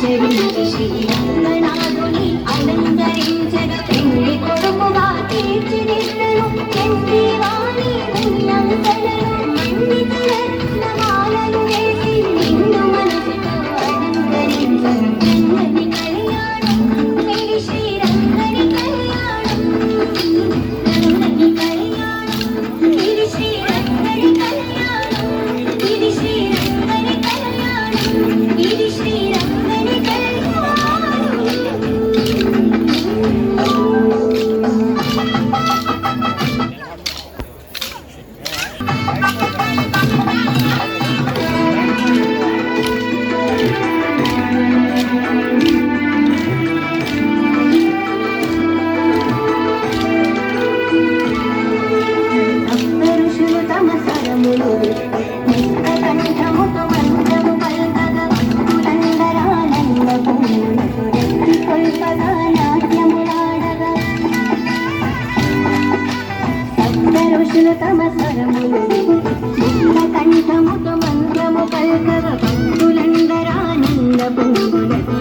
ఆచరించి శ్రీరంగనాథుని అలంకరించగ పెళ్లి కొడుకుగా తీర్చిదిద్దను చెంది వాణి ఉల్లంఘనలు మండిత రత్నమాలలు వేసి నిన్ను మనసుతో అలంకరించను రంగని కళ్యాణం ఇది శ్రీరంగని కళ్యాణం రంగని కళ్యాణం ఇది శ్రీరంగని కళ్యాణం ఇది శ్రీరంగని కళ్యాణం ఇది శ్రీరంగని ఋషులు తమ సరములు కంఠముతో మంత్రము పల్కగ భక్తులందరానంద పూలతో రెత్తి కొల్పగా నాట్యములాడగా సప్త ఋషులు తమ స్వరములు కంఠముతో మంత్రము పల్కగ భక్తులందరానంద పూలతో